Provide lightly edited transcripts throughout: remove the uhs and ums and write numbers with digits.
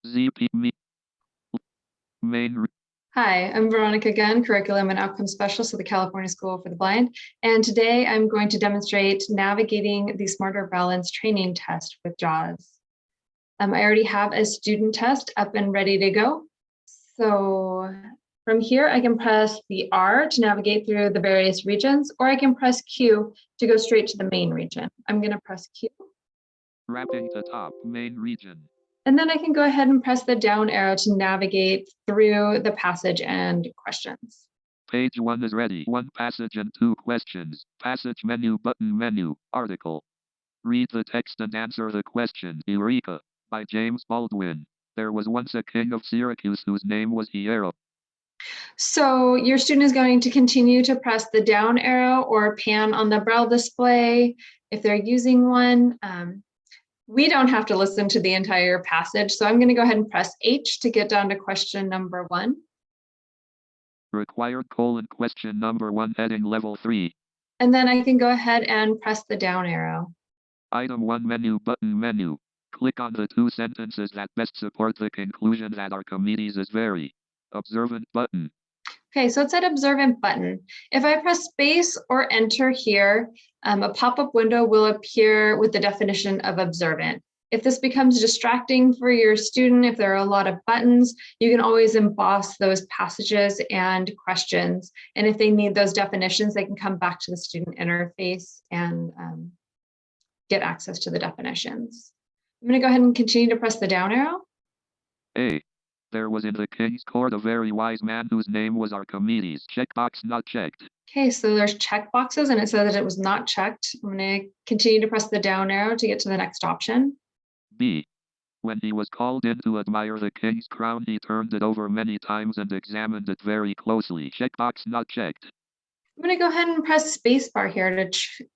ZP me main Hi, I'm Veronica Gunn, Curriculum and Outcome Specialist at the California School for the Blind. And today I'm going to demonstrate navigating the Smarter Balance training test with JAWS. I already have a student test up and ready to go. So from here, I can press the R to navigate through the various regions, or I can press Q to go straight to the main region. I'm going to press Q. wrapping the top main region. And then I can go ahead and press the down arrow to navigate through the passage and questions. Page 1 is ready. 1 passage and 2 questions. Passage menu button menu. Article. Read the text and answer the question. Eureka. By James Baldwin. There was once a king of Syracuse whose name was Hiero. So your student is going to continue to press the down arrow or pan on the braille display if they're using one. We don't have to listen to the entire passage, so I'm going to go ahead and press H to get down to question number 1. Required question number 1 heading level 3. And then I can go ahead and press the down arrow. Item 1 menu button menu. Click on the 2 sentences that best support the conclusion that Archimedes is very observant button. Okay, so it said observant button. If I press space or enter here, a pop-up window will appear with the definition of observant. If this becomes distracting for your student, if there are a lot of buttons, you can always emboss those passages and questions. And if they need those definitions, they can come back to the student interface and get access to the definitions. I'm going to go ahead and continue to press the down arrow. A. There was in the king's court a very wise man whose name was Archimedes. Checkbox not checked. Okay, so there's check boxes and it says that it was not checked. I'm going to continue to press the down arrow to get to the next option. B. When he was called in to admire the king's crown, he turned it over many times and examined it very closely. Checkbox not checked. I'm going to go ahead and press spacebar here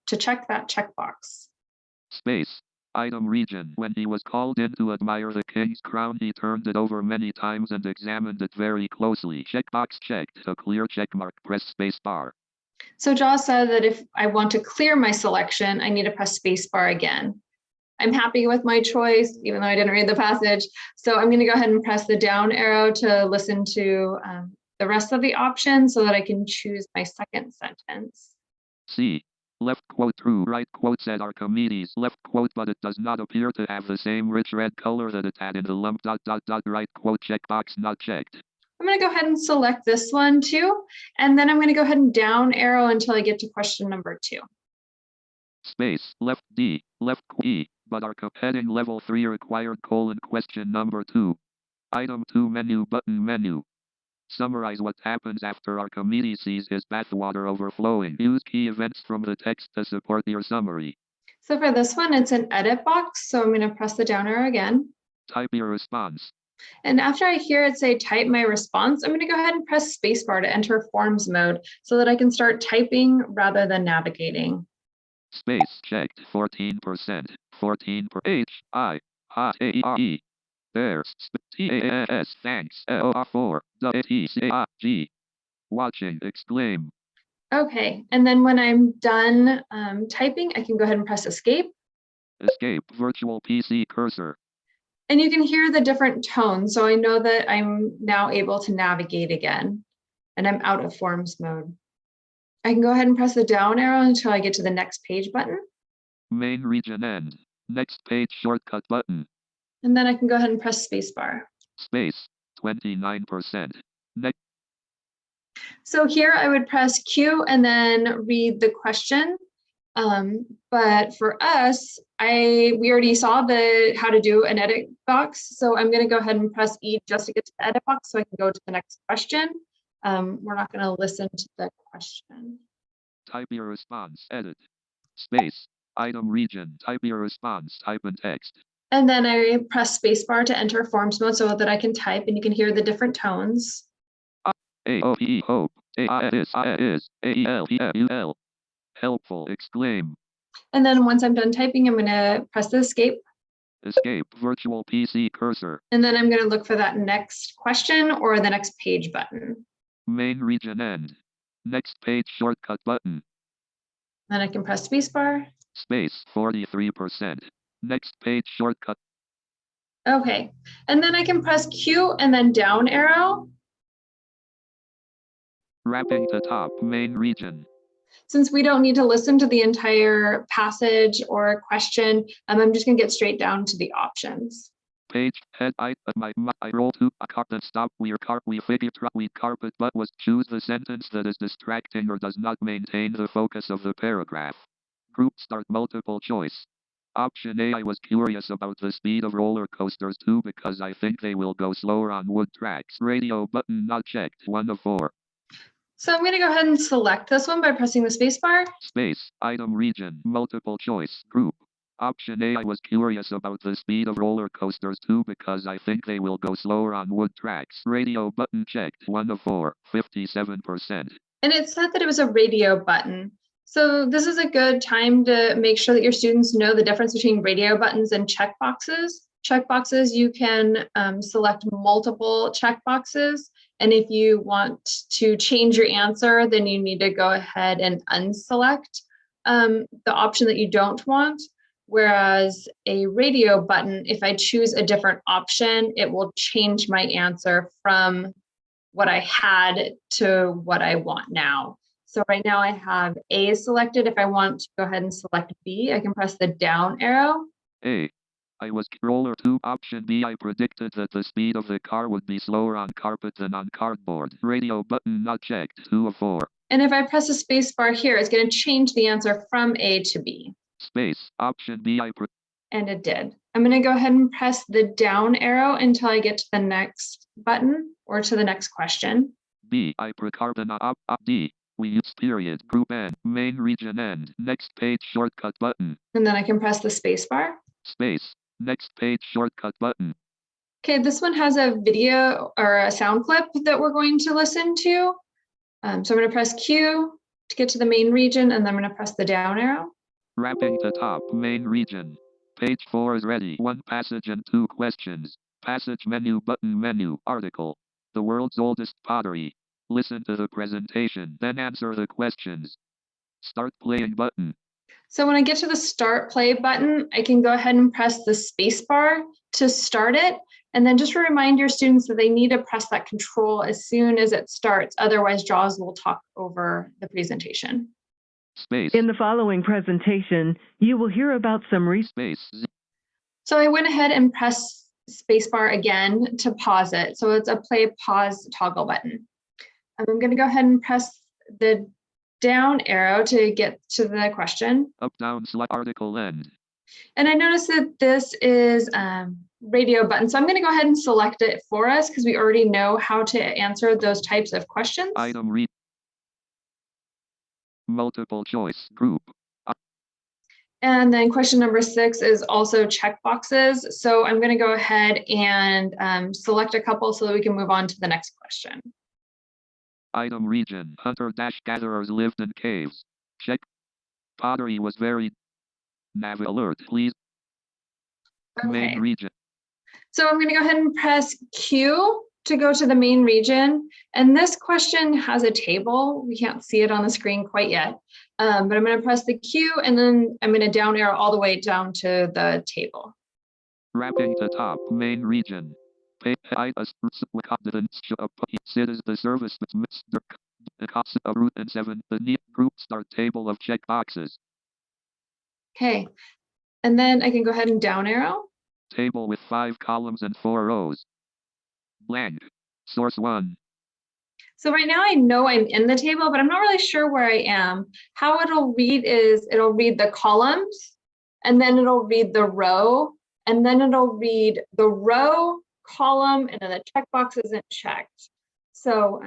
to check that checkbox. Space. Item region. When he was called in to admire the king's crown, he turned it over many times and examined it very closely. Checkbox checked. To clear checkmark, press spacebar. So JAWS said that if I want to clear my selection, I need to press spacebar again. I'm happy with my choice, even though I didn't read the passage. So I'm going to go ahead and press the down arrow to listen to the rest of the options so that I can choose my second sentence. C. Left quote true, right quote said Archimedes. Left quote, but it does not appear to have the same rich red color that it had in the lump ... Right quote checkbox not checked. I'm going to go ahead and select this one too. And then I'm going to go ahead and down arrow until I get to question number 2. Space, left D, left E, but heading level 3 required question number 2. Item 2 menu button menu. Summarize what happens after Archimedes sees his bathwater overflowing. Use key events from the text to support your summary. So for this one, it's an edit box. So I'm going to press the down arrow again. Type your response. And after I hear it say type my response, I'm going to go ahead and press spacebar to enter forms mode so that I can start typing rather than navigating. Space checked 14%. 14 per H I H A R E. There's TAS thanks LR4 WTCG. Watching exclaim. Okay, and then when I'm done typing, I can go ahead and press escape. Escape virtual PC cursor. And you can hear the different tones, so I know that I'm now able to navigate again, and I'm out of forms mode. I can go ahead and press the down arrow until I get to the next page button. Main region end. Next page shortcut button. And then I can go ahead and press spacebar. Space, 29%. Next. So here I would press Q and then read the question. But for us, we already saw how to do an edit box. So I'm going to go ahead and press E just to get to the edit box so I can go to the next question. We're not going to listen to the question. Type your response, edit. Space, item region, type your response, type in text. And then I press spacebar to enter forms mode so that I can type and you can hear the different tones. A-O-P hope, A-I-S-I-S, A-E-L-P-F-U-L. Helpful, exclaim. And then once I'm done typing, I'm going to press the escape. Escape virtual PC cursor. And then I'm going to look for that next question or the next page button. Main region end. Next page shortcut button. Then I can press spacebar. Space 43%. Next page shortcut. Okay, and then I can press Q and then down arrow. Wrapping to top, main region. Since we don't need to listen to the entire passage or question, I'm just gonna get straight down to the options. Page, head, I roll to a carpet, stop, we figure, we carpet, but was choose the sentence that is distracting or does not maintain the focus of the paragraph. Group start multiple choice. Option A, I was curious about the speed of roller coasters too because I think they will go slower on wood tracks. Radio button not checked, 1 of 4. So I'm gonna go ahead and select this one by pressing the space bar. Space, item region, multiple choice, group. Option A, I was curious about the speed of roller coasters too because I think they will go slower on wood tracks. Radio button checked, 1 of 4, 57%. And it said that it was a radio button. So this is a good time to make sure that your students know the difference between radio buttons and checkboxes. Checkboxes, you can select multiple checkboxes. And if you want to change your answer, then you need to go ahead and unselect the option that you don't want. Whereas a radio button, if I choose a different option, it will change my answer from what I had to what I want now. So right now I have A selected. If I want to go ahead and select B, I can press the down arrow. A. I was roller 2. Option B, I predicted that the speed of the car would be slower on carpet than on cardboard. Radio button not checked, 2 of 4. And if I press the space bar here, it's going to change the answer from A to B. Space. Option B, and it did. I'm going to go ahead and press the down arrow until I get to the next button or to the next question. B. I precarbon up D. We use period, group N, main region end, next page shortcut button. And then I can press the space bar. Space, next page shortcut button. Okay, this one has a video or a sound clip that we're going to listen to. So I'm going to press Q to get to the main region, and then I'm going to press the down arrow. Wrapping to top, main region. Page 4 is ready. 1 passage and 2 questions. Passage menu button menu article. The world's oldest pottery. Listen to the presentation, then answer the questions. Start playing button. So when I get to the start play button, I can go ahead and press the space bar to start it. And then just remind your students that they need to press that control as soon as it starts. Otherwise, JAWS will talk over the presentation. Space. In the following presentation, you will hear about some space. So I went ahead and pressed spacebar again to pause it. So it's a play pause toggle button. I'm going to go ahead and press the down arrow to get to the question. Up, down, select article end. And I noticed that this is radio button. So I'm going to go ahead and select it for us because we already know how to answer those types of questions. Item read. Multiple choice group. And then question number 6 is also checkboxes. So I'm going to go ahead and select a couple so that we can move on to the next question. Item region. Hunter-gatherers lived in caves. Check. Pottery was very. Nav alert, please. Okay. Main region. So I'm going to go ahead and press Q to go to the main region. And this question has a table. We can't see it on the screen quite yet. But I'm going to press the Q and then I'm going to down arrow all the way down to the table. Wrapping to top, main region. It is the service with Mr. The cost of root and 7, the neat group start table of checkboxes. Okay. And then I can go ahead and down arrow. Table with 5 columns and 4 rows. Blank. Source 1. So right now I know I'm in the table, but I'm not really sure where I am. How it'll read is it'll read the columns, and then it'll read the row, and then it'll read the row, column, and then the checkbox isn't checked. So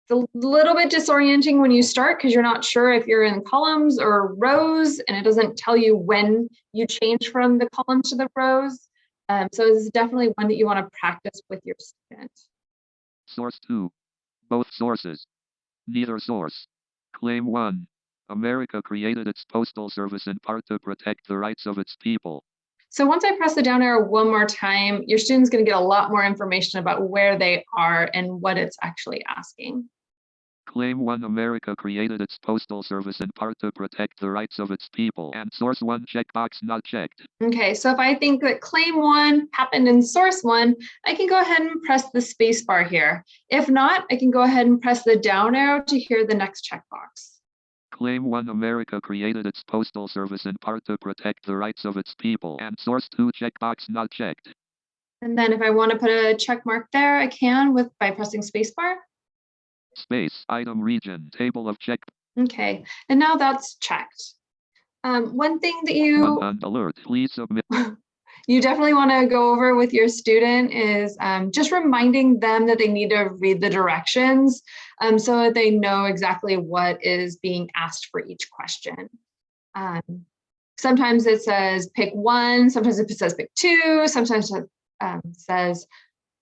it's a little bit disorienting when you start because you're not sure if you're in columns or rows, and it doesn't tell you when you change from the columns to the rows. So this is definitely one that you want to practice with your students. Source 2. Both sources. Neither source. Claim 1. America created its postal service in part to protect the rights of its people. So once I press the down arrow one more time, your student's going to get a lot more information about where they are and what it's actually asking. Claim 1 America created its postal service in part to protect the rights of its people. And source 1 checkbox not checked. Okay, so if I think that claim 1 happened in source 1, I can go ahead and press the space bar here. If not, I can go ahead and press the down arrow to hear the next checkbox. Claim 1 America created its postal service in part to protect the rights of its people. And source 2 checkbox not checked. And then if I want to put a check mark there, I can by pressing spacebar. Space, item region, table of check. Okay, and now that's checked. One thing that One on alert, please submit. you definitely want to go over with your student is just reminding them that they need to read the directions so that they know exactly what is being asked for each question. Sometimes it says pick 1, sometimes it says pick 2, sometimes it says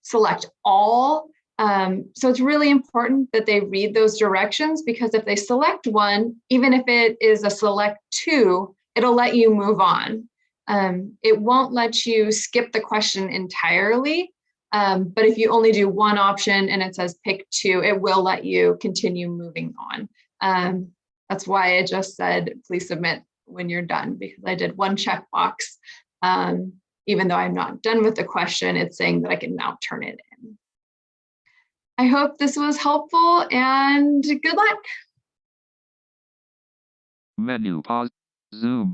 select all. So it's really important that they read those directions, because if they select 1, even if it is a select 2, it'll let you move on. It won't let you skip the question entirely, but if you only do 1 option and it says pick 2, it will let you continue moving on. That's why I just said, please submit when you're done, because I did 1 checkbox. Even though I'm not done with the question, it's saying that I can now turn it in. I hope this was helpful, and good luck. Menu, pause, Zoom.